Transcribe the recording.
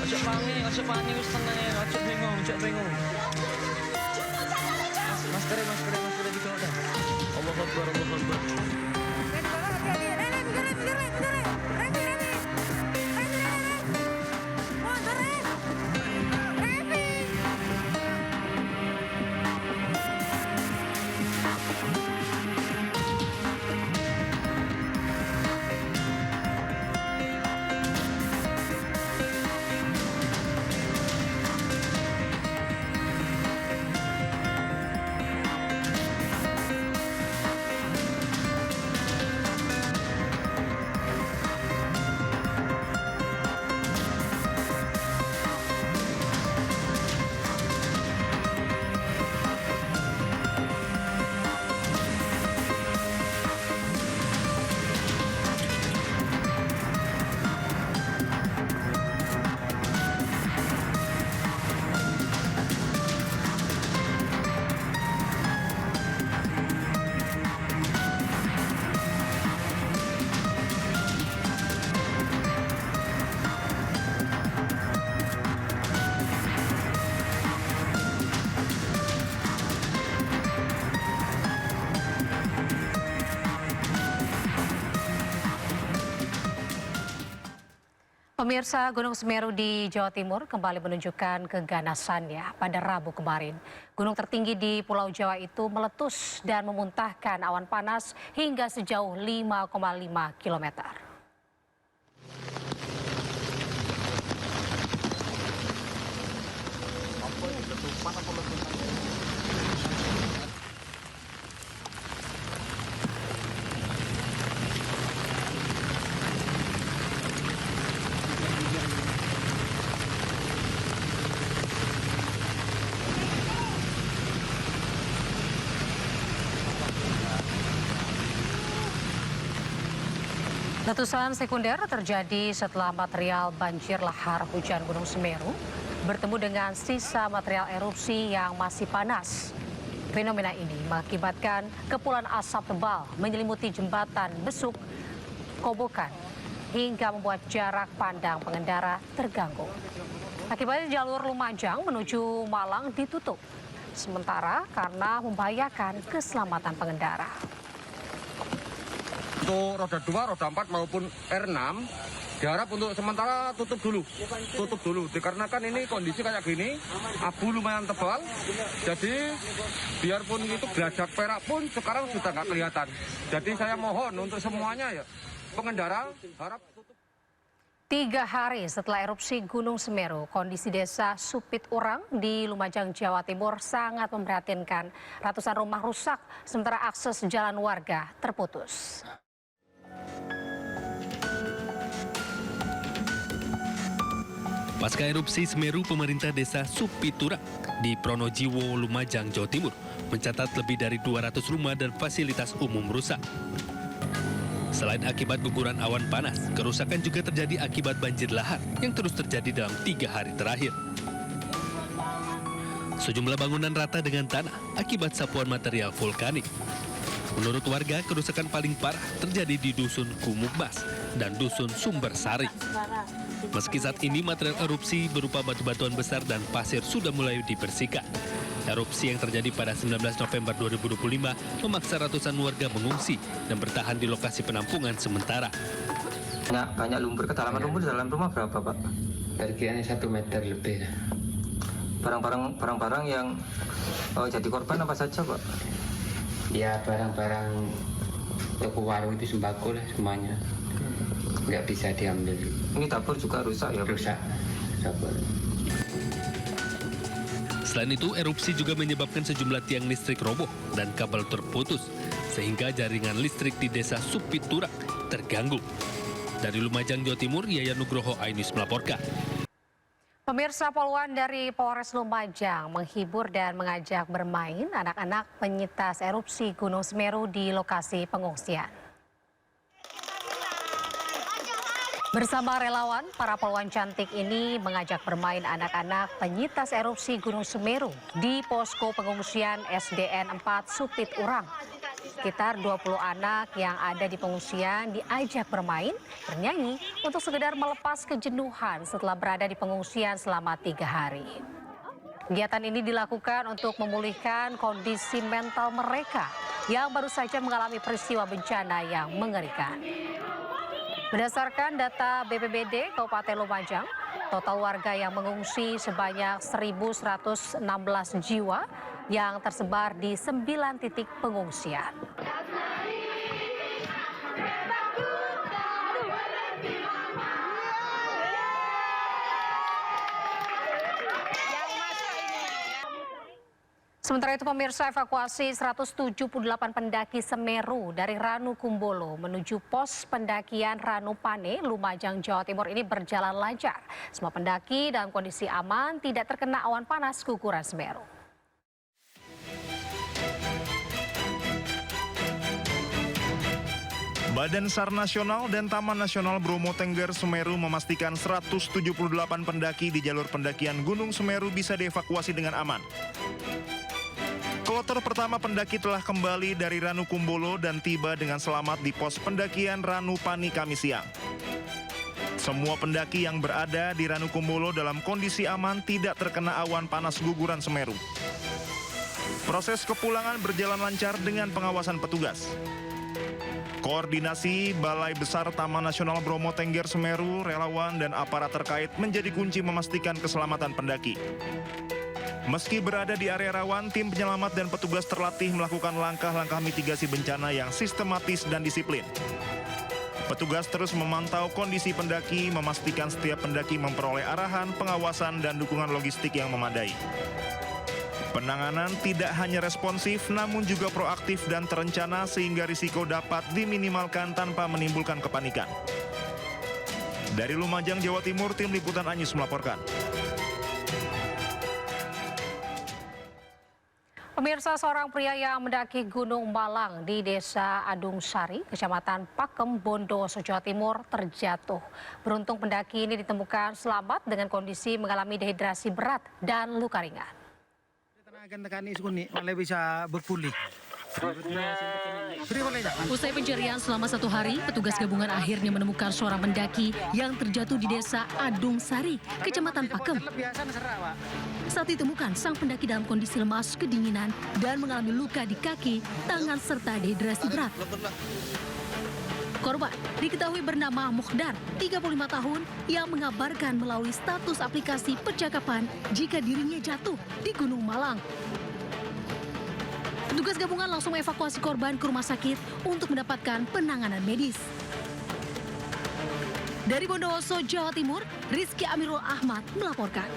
Ojo panik wis tenang ya, ojo bingung. Masker di kalau dah. Allahu Akbar. Pemirsa, Gunung Semeru di Jawa Timur kembali menunjukkan keganasannya pada Rabu kemarin. Gunung tertinggi di Pulau Jawa itu meletus dan memuntahkan awan panas hingga sejauh 5,5 kilometer. Letusan sekunder terjadi setelah material banjir lahar hujan Gunung Semeru bertemu dengan sisa material erupsi yang masih panas. Fenomena ini mengakibatkan kepulan asap tebal menyelimuti jembatan Besuk, Kobokan, hingga membuat jarak pandang pengendara terganggu. Akibatnya jalur Lumajang menuju Malang ditutup, sementara karena membahayakan keselamatan pengendara. Untuk roda 2, roda 4 maupun R6 diharap untuk sementara tutup dulu dikarenakan ini kondisi kayak gini, abu lumayan tebal, jadi biarpun itu gelajak perak pun sekarang sudah nggak kelihatan. Jadi saya mohon untuk semuanya ya pengendara harap tutup. 3 hari setelah erupsi Gunung Semeru, kondisi desa Supit Urang di Lumajang, Jawa Timur sangat memprihatinkan. Ratusan rumah rusak, sementara akses jalan warga terputus. Pasca erupsi Semeru, pemerintah desa Supiturang di Pronojiwo, Lumajang, Jawa Timur mencatat lebih dari 200 rumah dan fasilitas umum rusak. Selain akibat guguran awan panas, kerusakan juga terjadi akibat banjir lahar yang terus terjadi dalam 3 hari terakhir. Sejumlah bangunan rata dengan tanah akibat sapuan material vulkanik. Menurut warga, kerusakan paling parah terjadi di Dusun Kumukbas dan Dusun Sumber Sari. Meski saat ini material erupsi berupa batu-batuan besar dan pasir sudah mulai dibersihkan. Erupsi yang terjadi pada 19 November 2025 memaksa ratusan warga mengungsi dan bertahan di lokasi penampungan sementara. Banyak lumpur, kedalaman lumpur dalam rumah berapa, Pak? Ketinggiannya 1 meter lebih. Barang-barang yang jadi korban apa saja, Pak? Ya barang-barang toko warung itu sembako lah semuanya. Nggak bisa diambil. Ini dapur juga rusak ya, Pak? Rusak. Dapur. Selain itu, erupsi juga menyebabkan sejumlah tiang listrik roboh dan kabel terputus, sehingga jaringan listrik di desa Supiturang terganggu. Dari Lumajang, Jawa Timur, Yayan Nugroho, iNews melaporkan. Pemirsa, poluan dari Polres Lumajang menghibur dan mengajak bermain anak-anak penyintas erupsi Gunung Semeru di lokasi pengungsian. Bersama relawan, para poluan cantik ini mengajak bermain anak-anak penyintas erupsi Gunung Semeru di posko pengungsian SDN 4 Supit Urang. Sekitar 20 anak yang ada di pengungsian diajak bermain, bernyanyi untuk sekedar melepas kejenuhan setelah berada di pengungsian selama 3 hari. Kegiatan ini dilakukan untuk memulihkan kondisi mental mereka yang baru saja mengalami peristiwa bencana yang mengerikan. Berdasarkan data BPBD Kabupaten Lumajang, total warga yang mengungsi sebanyak 1.116 jiwa yang tersebar di 9 titik pengungsian. Sementara itu pemirsa, evakuasi 178 pendaki Semeru dari Ranu Kumbolo menuju pos pendakian Ranu Pane, Lumajang, Jawa Timur ini berjalan lancar. Semua pendaki dalam kondisi aman, tidak terkena awan panas guguran Semeru. Badan SAR Nasional dan Taman Nasional Bromo Tengger Semeru memastikan 178 pendaki di jalur pendakian Gunung Semeru bisa dievakuasi dengan aman. Kloter pertama pendaki telah kembali dari Ranu Kumbolo dan tiba dengan selamat di pos pendakian Ranu Pani Kamis siang. Semua pendaki yang berada di Ranu Kumbolo dalam kondisi aman, tidak terkena awan panas guguran Semeru. Proses kepulangan berjalan lancar dengan pengawasan petugas. Koordinasi Balai Besar Taman Nasional Bromo Tengger Semeru, relawan, dan aparat terkait menjadi kunci memastikan keselamatan pendaki. Meski berada di area rawan, tim penyelamat dan petugas terlatih melakukan langkah-langkah mitigasi bencana yang sistematis dan disiplin. Petugas terus memantau kondisi pendaki, memastikan setiap pendaki memperoleh arahan, pengawasan, dan dukungan logistik yang memadai. Penanganan tidak hanya responsif, namun juga proaktif dan terencana sehingga risiko dapat diminimalkan tanpa menimbulkan kepanikan. Dari Lumajang, Jawa Timur, Tim Liputan Anyus melaporkan. Pemirsa, seorang pria yang mendaki Gunung Malang di Desa Adung Sari, Kecamatan Pakem, Bondowoso, Jawa Timur terjatuh. Beruntung pendaki ini ditemukan selamat dengan kondisi mengalami dehidrasi berat dan luka ringan. Tekan isuni, malah bisa berpulih. Usai pencarian selama 1 hari, petugas gabungan akhirnya menemukan seorang pendaki yang terjatuh di Desa Adung Sari, Kecamatan Pakem. Saat ditemukan, sang pendaki dalam kondisi lemas, kedinginan, dan mengalami luka di kaki, tangan, serta dehidrasi berat. Korban diketahui bernama Muhdar, 35 tahun, yang mengabarkan melalui status aplikasi percakapan jika dirinya jatuh di Gunung Malang. Petugas gabungan langsung evakuasi korban ke rumah sakit untuk mendapatkan penanganan medis. Dari Bondowoso, Jawa Timur, Rizky Amirul Ahmad melaporkan.